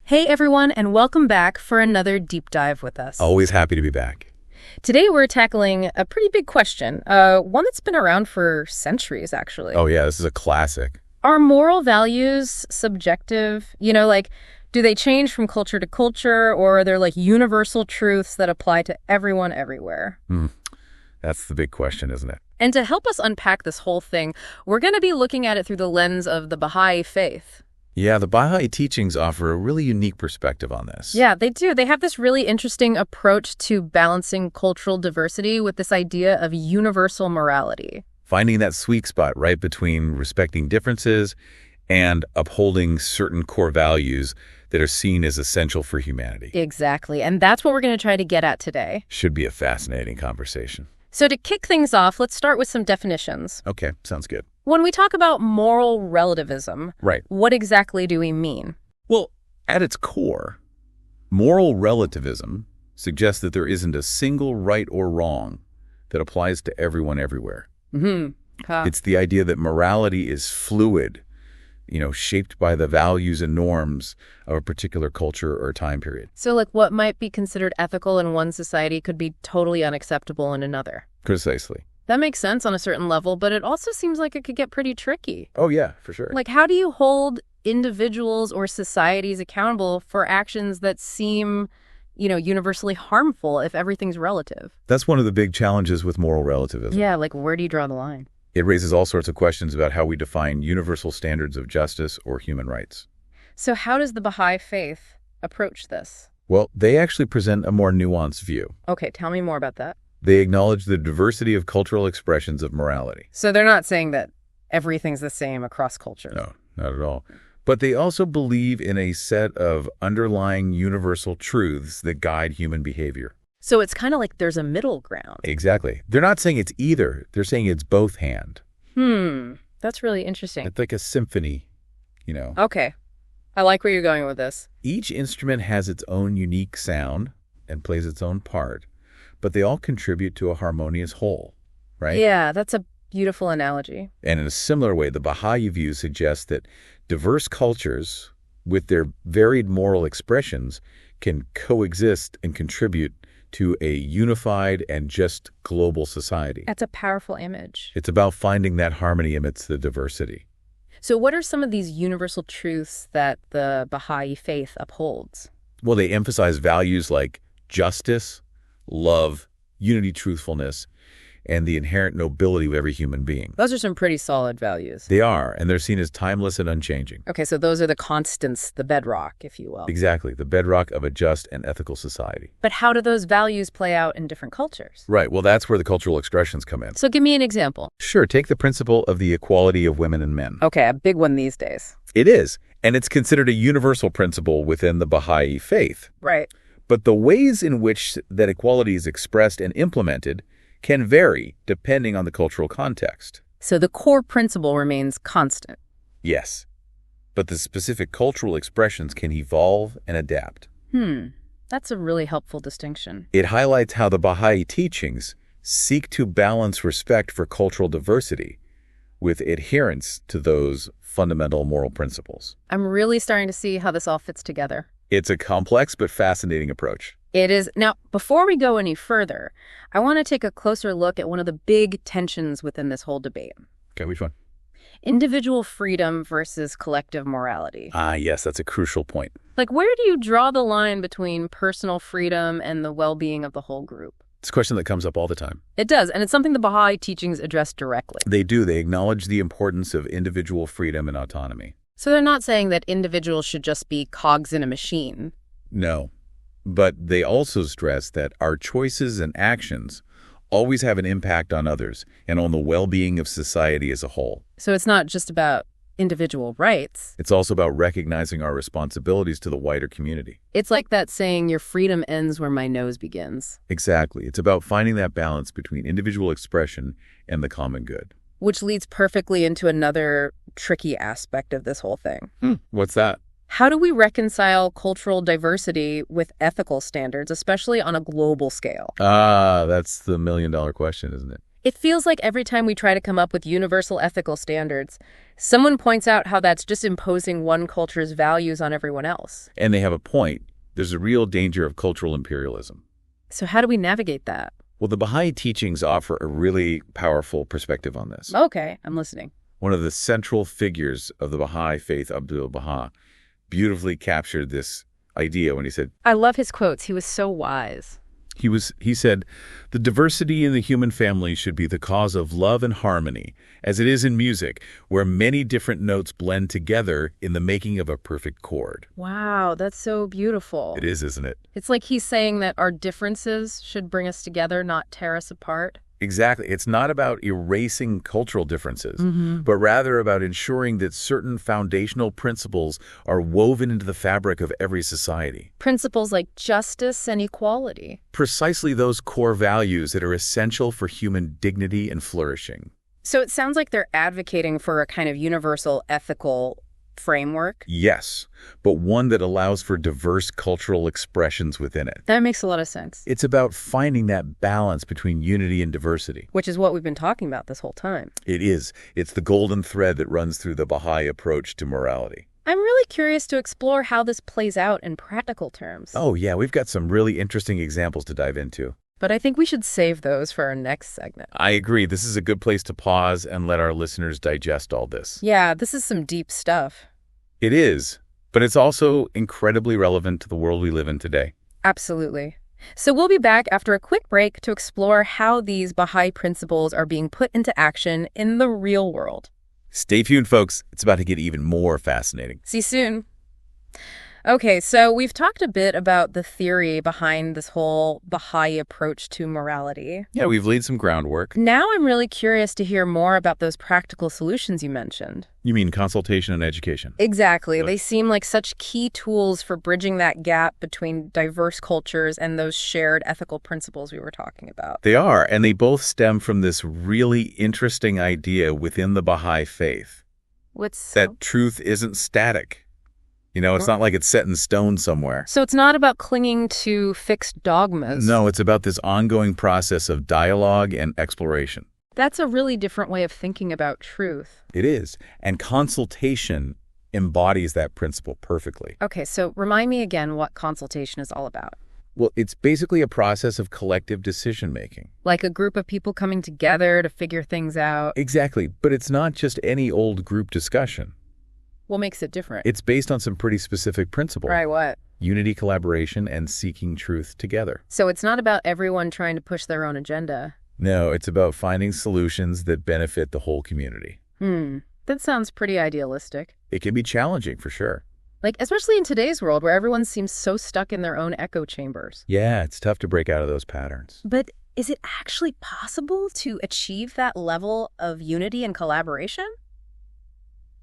Hey everyone, and welcome back for another deep dive with us. Always happy to be back. Today we're tackling a pretty big question, one that's been around for centuries, actually. Oh yeah, this is a classic. Are moral values subjective? Do they change from culture to culture, or are there universal truths that apply to everyone everywhere? That's the big question, isn't it? And to help us unpack this whole thing, we're going to be looking at it through the lens of the Baha'i Faith. Yeah, the Baha'i teachings offer a really unique perspective on this. Yeah, they do. They have this really interesting approach to balancing cultural diversity with this idea of universal morality. Finding that sweet spot right between respecting differences and upholding certain core values that are seen as essential for humanity. Exactly. And that's what we're going to try to get at today. Should be a fascinating conversation. So to kick things off, let's start with some definitions. Okay, sounds good. When we talk about moral relativism, Right. What exactly do we mean? Well, at its core, moral relativism suggests that there isn't a single right or wrong that applies to everyone everywhere. It's the idea that morality is fluid, shaped by the values and norms of a particular culture or time period. So what might be considered ethical in one society could be totally unacceptable in another. Precisely. That makes sense on a certain level, but it also seems like it could get pretty tricky. Oh, yeah, for sure. How do you hold individuals or societies accountable for actions that seem, universally harmful if everything's relative? That's one of the big challenges with moral relativism. Yeah, where do you draw the line? It raises all sorts of questions about how we define universal standards of justice or human rights. So how does the Baha'i Faith approach this? Well, they actually present a more nuanced view. Okay, tell me more about that. They acknowledge the diversity of cultural expressions of morality. So they're not saying that everything's the same across cultures. No, not at all. But they also believe in a set of underlying universal truths that guide human behavior. So it's kind of like there's a middle ground. Exactly. They're not saying it's either. They're saying it's both hand. That's really interesting. It's like a symphony, Okay. I like where you're going with this. Each instrument has its own unique sound and plays its own part, but they all contribute to a harmonious whole, right? Yeah, that's a beautiful analogy. And in a similar way, the Baha'i view suggests that diverse cultures with their varied moral expressions can coexist and contribute to a unified and just global society. That's a powerful image. It's about finding that harmony amidst the diversity. So what are some of these universal truths that the Baha'i Faith upholds? Well, they emphasize values like justice, love, unity, truthfulness, and the inherent nobility of every human being. Those are some pretty solid values. They are, and they're seen as timeless and unchanging. Okay, so those are the constants, the bedrock, if you will. Exactly, the bedrock of a just and ethical society. But how do those values play out in different cultures? Right, well, that's where the cultural expressions come in. So give me an example. Sure, take the principle of the equality of women and men. Okay, a big one these days. It is, and it's considered a universal principle within the Baha'i Faith. Right. But the ways in which that equality is expressed and implemented can vary depending on the cultural context. So the core principle remains constant. Yes, but the specific cultural expressions can evolve and adapt. That's a really helpful distinction. It highlights how the Baha'i teachings seek to balance respect for cultural diversity with adherence to those fundamental moral principles. I'm really starting to see how this all fits together. It's a complex but fascinating approach. It is. Now, before we go any further, I want to take a closer look at one of the big tensions within this whole debate. Okay, which one? Individual freedom versus collective morality. Yes, that's a crucial point. Where do you draw the line between personal freedom and the well-being of the whole group? It's a question that comes up all the time. It does, and it's something the Baha'i teachings address directly. They do. They acknowledge the importance of individual freedom and autonomy. So they're not saying that individuals should just be cogs in a machine. No. But they also stress that our choices and actions always have an impact on others and on the well-being of society as a whole. So it's not just about individual rights. It's also about recognizing our responsibilities to the wider community. It's like that saying, your freedom ends where my nose begins. Exactly. It's about finding that balance between individual expression and the common good. Which leads perfectly into another tricky aspect of this whole thing. What's that? How do we reconcile cultural diversity with ethical standards, especially on a global scale? That's the million-dollar question, isn't it? It feels like every time we try to come up with universal ethical standards, someone points out how that's just imposing one culture's values on everyone else. And they have a point. There's a real danger of cultural imperialism. So how do we navigate that? Well, the Baha'i teachings offer a really powerful perspective on this. Okay, I'm listening. One of the central figures of the Baha'i Faith, Abdu'l-Baha, beautifully captured this idea when he said, I love his quotes. He was so wise. He said, the diversity in the human family should be the cause of love and harmony, as it is in music, where many different notes blend together in the making of a perfect chord. Wow, that's so beautiful. It is, isn't it? It's like he's saying that our differences should bring us together, not tear us apart. Exactly. It's not about erasing cultural differences, but rather about ensuring that certain foundational principles are woven into the fabric of every society. Principles like justice and equality. Precisely those core values that are essential for human dignity and flourishing. So it sounds like they're advocating for a kind of universal ethical framework. Yes, but one that allows for diverse cultural expressions within it. That makes a lot of sense. It's about finding that balance between unity and diversity. Which is what we've been talking about this whole time. It is. It's the golden thread that runs through the Baha'i approach to morality. I'm really curious to explore how this plays out in practical terms. Oh, yeah, we've got some really interesting examples to dive into. But I think we should save those for our next segment. I agree. This is a good place to pause and let our listeners digest all this. Yeah, this is some deep stuff. It is, but it's also incredibly relevant to the world we live in today. Absolutely. So we'll be back after a quick break to explore how these Baha'i principles are being put into action in the real world. Stay tuned, folks. It's about to get even more fascinating. See you soon. Okay, so we've talked a bit about the theory behind this whole Baha'i approach to morality. Yeah, we've laid some groundwork. Now I'm really curious to hear more about those practical solutions you mentioned. You mean consultation and education? Exactly. Good. They seem like such key tools for bridging that gap between diverse cultures and those shared ethical principles we were talking about. They are, and they both stem from this really interesting idea within the Baha'i Faith. What's that truth isn't static. You know, it's not like it's set in stone somewhere. So it's not about clinging to fixed dogmas. No, it's about this ongoing process of dialogue and exploration. That's a really different way of thinking about truth. It is. And consultation embodies that principle perfectly. Okay, so remind me again what consultation is all about. Well, it's basically a process of collective decision-making. Like a group of people coming together to figure things out. Exactly. But it's not just any old group discussion. What makes it different? It's based on some pretty specific principles. Right, what? Unity, collaboration, and seeking truth together. So it's not about everyone trying to push their own agenda. No, it's about finding solutions that benefit the whole community. That sounds pretty idealistic. It can be challenging, for sure. Like, especially in today's world where everyone seems so stuck in their own echo chambers. Yeah, it's tough to break out of those patterns. But is it actually possible to achieve that level of unity and collaboration?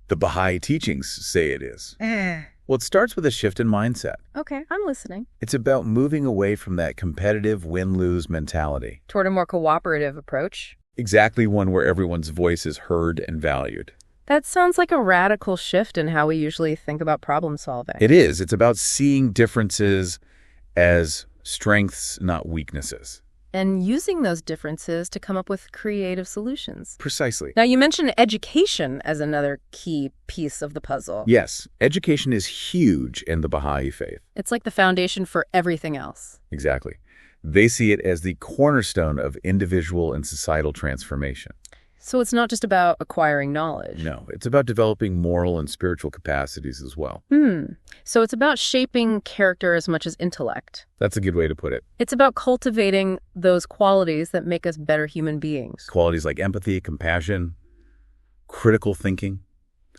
The Baha'i teachings say it is. Well, it starts with a shift in mindset. Okay, I'm listening. It's about moving away from that competitive win-lose mentality. Toward a more cooperative approach. Exactly one where everyone's voice is heard and valued. That sounds like a radical shift in how we usually think about problem solving. It is. It's about seeing differences as strengths, not weaknesses. And using those differences to come up with creative solutions. Precisely. Now, you mentioned education as another key piece of the puzzle. Yes, education is huge in the Baha'i Faith. It's like the foundation for everything else. Exactly. They see it as the cornerstone of individual and societal transformation. So it's not just about acquiring knowledge. No, it's about developing moral and spiritual capacities as well. So it's about shaping character as much as intellect. That's a good way to put it. It's about cultivating those qualities that make us better human beings. Qualities like empathy, compassion, critical thinking,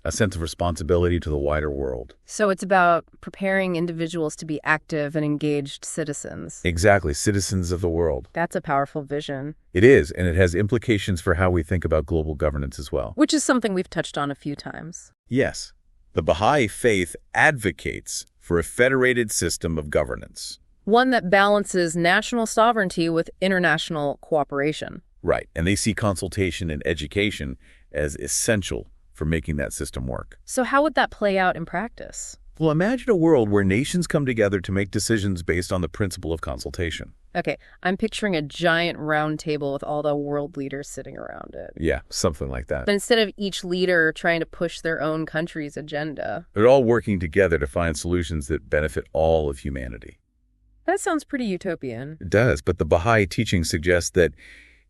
a sense of responsibility to the wider world. So it's about preparing individuals to be active and engaged citizens. Exactly, citizens of the world. That's a powerful vision. It is, and it has implications for how we think about global governance as well. Which is something we've touched on a few times. Yes. The Baha'i Faith advocates for a federated system of governance. One that balances national sovereignty with international cooperation. Right, and they see consultation and education as essential for making that system work. So how would that play out in practice? Well, imagine a world where nations come together to make decisions based on the principle of consultation. Okay, I'm picturing a giant round table with all the world leaders sitting around it. Yeah, something like that. But instead of each leader trying to push their own country's agenda. They're all working together to find solutions that benefit all of humanity. That sounds pretty utopian. It does, but the Baha'i teaching suggests that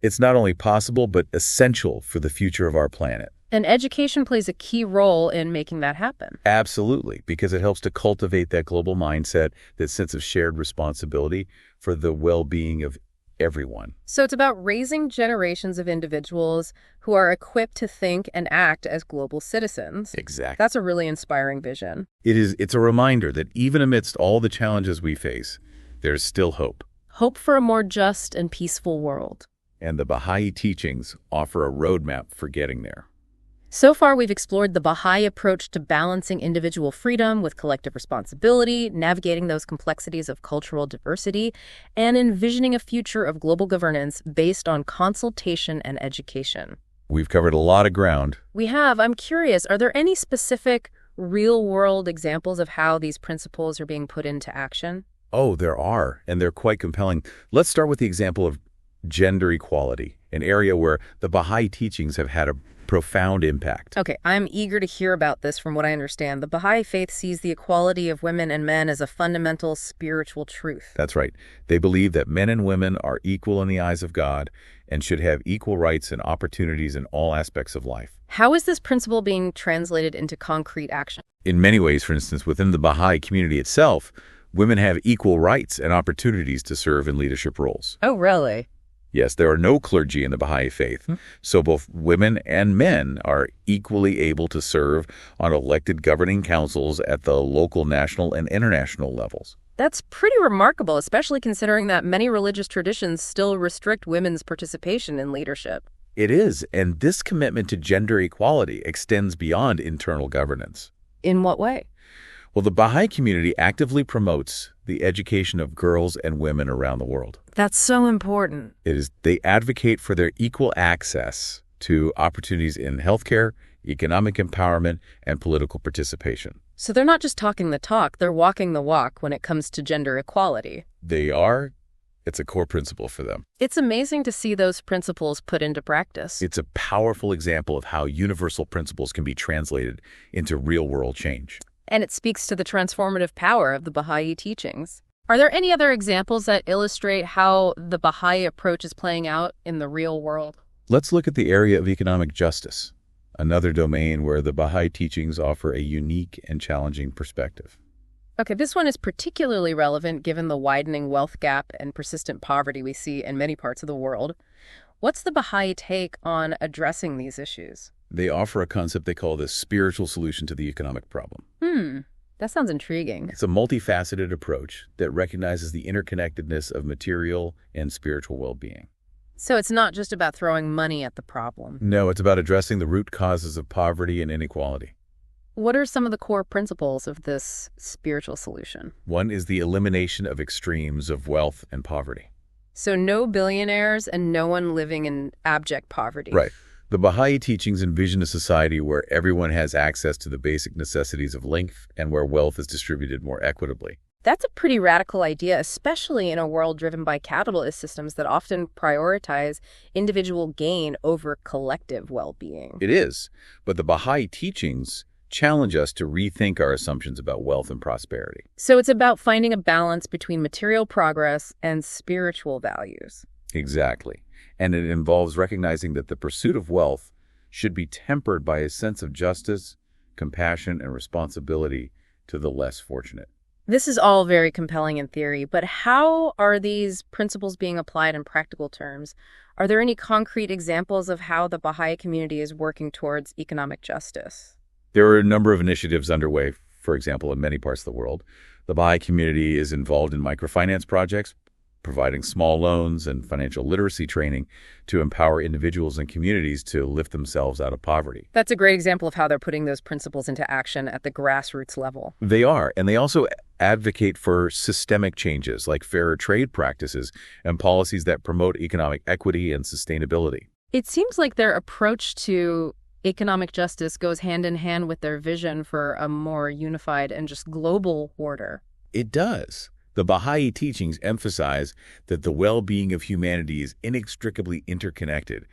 it's not only possible, but essential for the future of our planet. And education plays a key role in making that happen. Absolutely, because it helps to cultivate that global mindset, that sense of shared responsibility for the well-being of everyone. So it's about raising generations of individuals who are equipped to think and act as global citizens. Exactly. That's a really inspiring vision. It's a reminder that even amidst all the challenges we face, there's still hope. Hope for a more just and peaceful world. And the Baha'i teachings offer a roadmap for getting there. So far, we've explored the Baha'i approach to balancing individual freedom with collective responsibility, navigating those complexities of cultural diversity, and envisioning a future of global governance based on consultation and education. We've covered a lot of ground. We have. I'm curious, are there any specific real-world examples of how these principles are being put into action? Oh, there are, and they're quite compelling. Let's start with the example of gender equality, an area where the Baha'i teachings have had a profound impact. Okay, I'm eager to hear about this. From what I understand, the Baha'i Faith sees the equality of women and men as a fundamental spiritual truth. That's right. They believe that men and women are equal in the eyes of God and should have equal rights and opportunities in all aspects of life. How is this principle being translated into concrete action? In many ways, for instance, within the Baha'i community itself, women have equal rights and opportunities to serve in leadership roles. Oh, really? Yes, there are no clergy in the Baha'i Faith, so both women and men are equally able to serve on elected governing councils at the local, national, and international levels. That's pretty remarkable, especially considering that many religious traditions still restrict women's participation in leadership. It is, and this commitment to gender equality extends beyond internal governance. In what way? Well, the Baha'i community actively promotes the education of girls and women around the world. That's so important. They advocate for their equal access to opportunities in healthcare, economic empowerment, and political participation. So they're not just talking the talk, they're walking the walk when it comes to gender equality. They are. It's a core principle for them. It's amazing to see those principles put into practice. It's a powerful example of how universal principles can be translated into real-world change. And it speaks to the transformative power of the Baha'i teachings. Are there any other examples that illustrate how the Baha'i approach is playing out in the real world? Let's look at the area of economic justice, another domain where the Baha'i teachings offer a unique and challenging perspective. Okay, this one is particularly relevant given the widening wealth gap and persistent poverty we see in many parts of the world. What's the Baha'i take on addressing these issues? They offer a concept they call the spiritual solution to the economic problem. That sounds intriguing. It's a multifaceted approach that recognizes the interconnectedness of material and spiritual well-being. So it's not just about throwing money at the problem. No, it's about addressing the root causes of poverty and inequality. What are some of the core principles of this spiritual solution? One is the elimination of extremes of wealth and poverty. So no billionaires and no one living in abject poverty. Right. The Baha'i teachings envision a society where everyone has access to the basic necessities of life and where wealth is distributed more equitably. That's a pretty radical idea, especially in a world driven by capitalist systems that often prioritize individual gain over collective well-being. It is, but the Baha'i teachings challenge us to rethink our assumptions about wealth and prosperity. So it's about finding a balance between material progress and spiritual values. Exactly. And it involves recognizing that the pursuit of wealth should be tempered by a sense of justice, compassion, and responsibility to the less fortunate. This is all very compelling in theory, but how are these principles being applied in practical terms? Are there any concrete examples of how the Baha'i community is working towards economic justice? There are a number of initiatives underway, for example, in many parts of the world. The Baha'i community is involved in microfinance projects, providing small loans and financial literacy training to empower individuals and communities to lift themselves out of poverty. That's a great example of how they're putting those principles into action at the grassroots level. They are, and they also advocate for systemic changes like fairer trade practices and policies that promote economic equity and sustainability. It seems like their approach to economic justice goes hand in hand with their vision for a more unified and just global order. It does. The Baha'i teachings emphasize that the well-being of humanity is inextricably interconnected,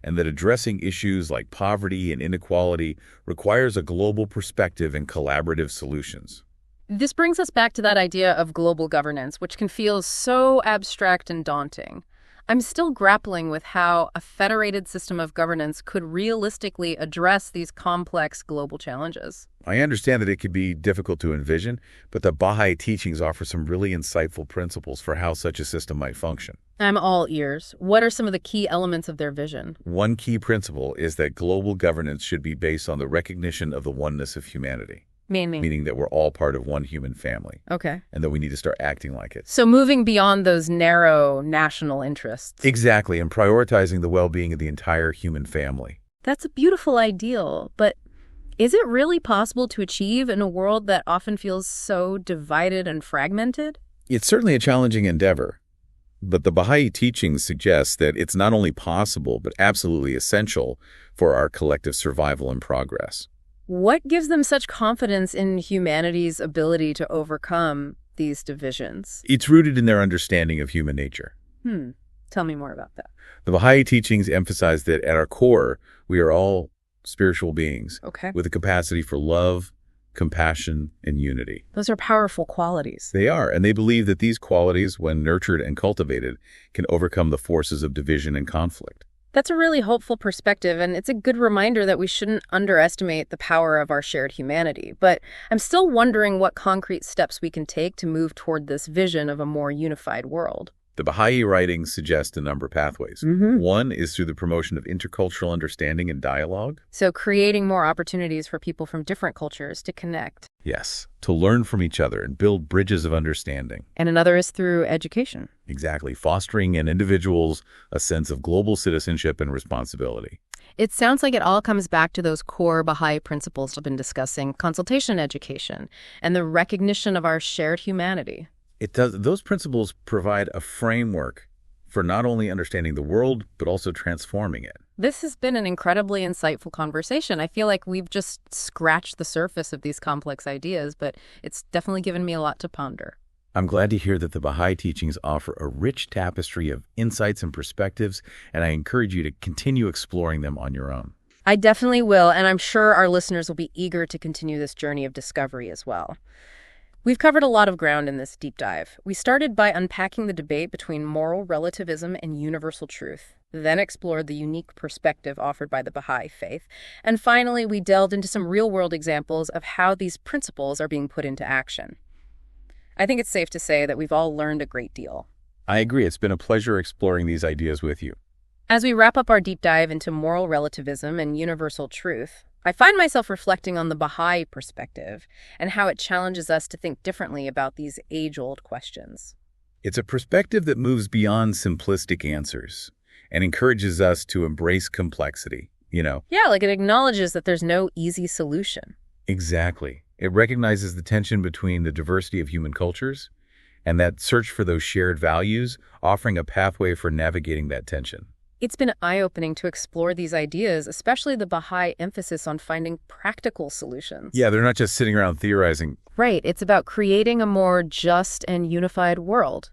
and that addressing issues like poverty and inequality requires a global perspective and collaborative solutions. This brings us back to that idea of global governance, which can feel so abstract and daunting. I'm still grappling with how a federated system of governance could realistically address these complex global challenges. I understand that it can be difficult to envision, but the Baha'i teachings offer some really insightful principles for how such a system might function. I'm all ears. What are some of the key elements of their vision? One key principle is that global governance should be based on the recognition of the oneness of humanity. Meaning that we're all part of one human family. Okay. And that we need to start acting like it. So moving beyond those narrow national interests. Exactly, and prioritizing the well-being of the entire human family. That's a beautiful ideal, but is it really possible to achieve in a world that often feels so divided and fragmented? It's certainly a challenging endeavor, but the Baha'i teachings suggest that it's not only possible, but absolutely essential for our collective survival and progress. What gives them such confidence in humanity's ability to overcome these divisions? It's rooted in their understanding of human nature. Tell me more about that. The Baha'i teachings emphasize that at our core, we are all spiritual beings with a capacity for love, compassion, and unity. Those are powerful qualities. They are, and they believe that these qualities, when nurtured and cultivated, can overcome the forces of division and conflict. That's a really hopeful perspective, and it's a good reminder that we shouldn't underestimate the power of our shared humanity. But I'm still wondering what concrete steps we can take to move toward this vision of a more unified world. The Baha'i writings suggest a number of pathways. One is through the promotion of intercultural understanding and dialogue. So creating more opportunities for people from different cultures to connect. Yes, to learn from each other and build bridges of understanding. And another is through education. Exactly, fostering in individuals a sense of global citizenship and responsibility. It sounds like it all comes back to those core Baha'i principles we've been discussing, consultation education, and the recognition of our shared humanity. It does. Those principles provide a framework for not only understanding the world, but also transforming it. This has been an incredibly insightful conversation. I feel like we've just scratched the surface of these complex ideas, but it's definitely given me a lot to ponder. I'm glad to hear that the Baha'i teachings offer a rich tapestry of insights and perspectives, and I encourage you to continue exploring them on your own. I definitely will, and I'm sure our listeners will be eager to continue this journey of discovery as well. We've covered a lot of ground in this deep dive. We started by unpacking the debate between moral relativism and universal truth, then explored the unique perspective offered by the Baha'i Faith, and finally we delved into some real-world examples of how these principles are being put into action. I think it's safe to say that we've all learned a great deal. I agree. It's been a pleasure exploring these ideas with you. As we wrap up our deep dive into moral relativism and universal truth, I find myself reflecting on the Baha'i perspective and how it challenges us to think differently about these age-old questions. It's a perspective that moves beyond simplistic answers and encourages us to embrace complexity, Yeah, like it acknowledges that there's no easy solution. Exactly. It recognizes the tension between the diversity of human cultures and that search for those shared values, offering a pathway for navigating that tension. It's been eye-opening to explore these ideas, especially the Baha'i emphasis on finding practical solutions. Yeah, they're not just sitting around theorizing. Right. It's about creating a more just and unified world.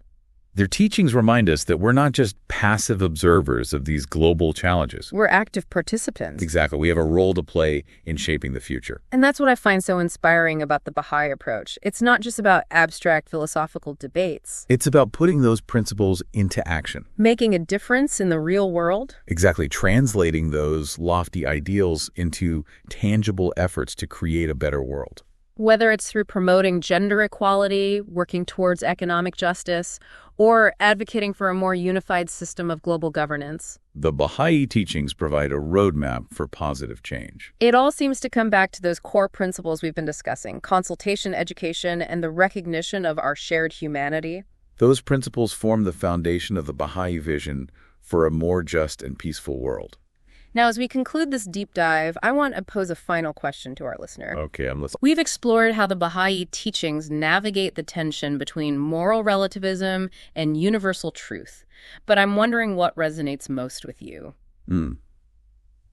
Their teachings remind us that we're not just passive observers of these global challenges. We're active participants. Exactly. We have a role to play in shaping the future. And that's what I find so inspiring about the Baha'i approach. It's not just about abstract philosophical debates. It's about putting those principles into action. Making a difference in the real world. Exactly. Translating those lofty ideals into tangible efforts to create a better world. Whether it's through promoting gender equality, working towards economic justice, or advocating for a more unified system of global governance. The Baha'i teachings provide a roadmap for positive change. It all seems to come back to those core principles we've been discussing: consultation, education, and the recognition of our shared humanity. Those principles form the foundation of the Baha'i vision for a more just and peaceful world. Now, as we conclude this deep dive, I want to pose a final question to our listener. Okay, I'm listening. We've explored how the Baha'i teachings navigate the tension between moral relativism and universal truth, but I'm wondering what resonates most with you.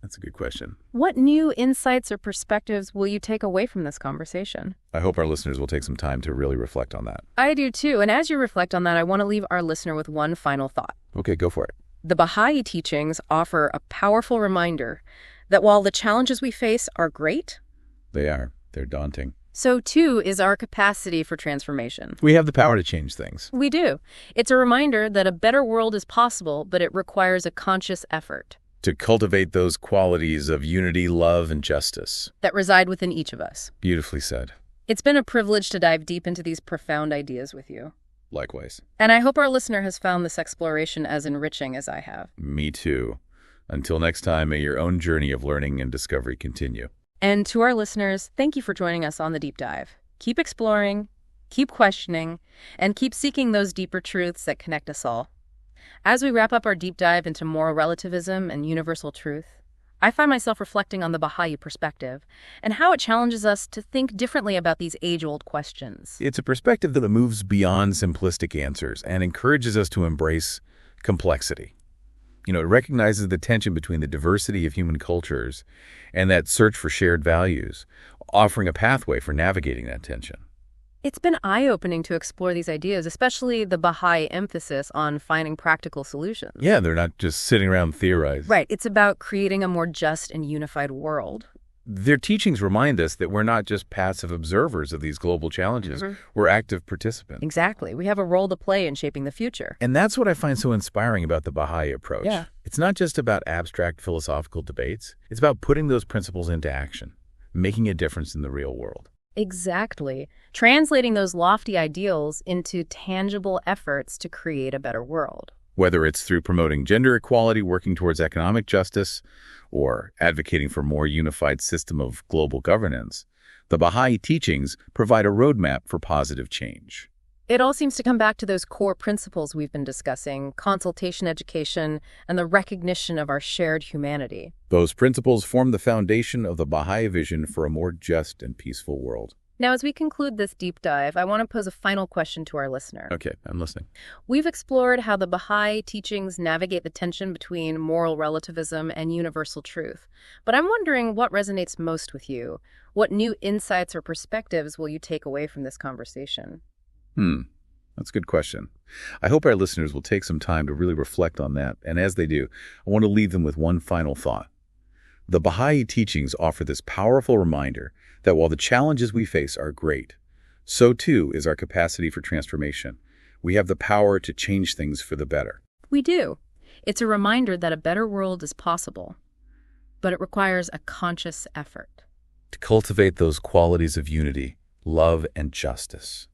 That's a good question. What new insights or perspectives will you take away from this conversation? I hope our listeners will take some time to really reflect on that. I do too. And as you reflect on that, I want to leave our listener with one final thought. Okay, go for it. The Baha'i teachings offer a powerful reminder that while the challenges we face are great, They're daunting. so too is our capacity for transformation. We have the power to change things. We do. It's a reminder that a better world is possible, but it requires a conscious effort To cultivate those qualities of unity, love, and justice. that reside within each of us. Beautifully said. It's been a privilege to dive deep into these profound ideas with you. Likewise. And I hope our listener has found this exploration as enriching as I have. Me too. Until next time, may your own journey of learning and discovery continue. And to our listeners, thank you for joining us on the deep dive. Keep exploring, keep questioning, and keep seeking those deeper truths that connect us all. As we wrap up our deep dive into moral relativism and universal truth, I find myself reflecting on the Baha'i perspective and how it challenges us to think differently about these age-old questions. It's a perspective that moves beyond simplistic answers and encourages us to embrace complexity. It recognizes the tension between the diversity of human cultures and that search for shared values, offering a pathway for navigating that tension. It's been eye-opening to explore these ideas, especially the Baha'i emphasis on finding practical solutions. Yeah, they're not just sitting around theorizing. Right, it's about creating a more just and unified world. Their teachings remind us that we're not just passive observers of these global challenges. We're active participants. Exactly. We have a role to play in shaping the future. And that's what I find so inspiring about the Baha'i approach. Yeah. It's not just about abstract philosophical debates. It's about putting those principles into action, making a difference in the real world. Exactly. Translating those lofty ideals into tangible efforts to create a better world. Whether it's through promoting gender equality, working towards economic justice, or advocating for a more unified system of global governance, the Baha'i teachings provide a roadmap for positive change. It all seems to come back to those core principles we've been discussing: consultation education and the recognition of our shared humanity. Those principles form the foundation of the Baha'i vision for a more just and peaceful world. Now, as we conclude this deep dive, I want to pose a final question to our listener. Okay, I'm listening. We've explored how the Baha'i teachings navigate the tension between moral relativism and universal truth. But I'm wondering what resonates most with you. What new insights or perspectives will you take away from this conversation? That's a good question. I hope our listeners will take some time to really reflect on that. And as they do, I want to leave them with one final thought. The Baha'i teachings offer this powerful reminder that while the challenges we face are great, so too is our capacity for transformation. We have the power to change things for the better. We do. It's a reminder that a better world is possible, but it requires a conscious effort. To cultivate those qualities of unity, love, and justice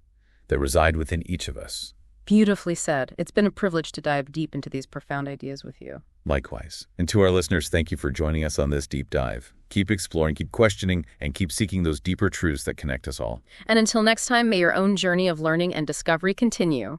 that reside within each of us. Beautifully said. It's been a privilege to dive deep into these profound ideas with you. Likewise. And to our listeners, thank you for joining us on this deep dive. Keep exploring, keep questioning, and keep seeking those deeper truths that connect us all. And until next time, may your own journey of learning and discovery continue.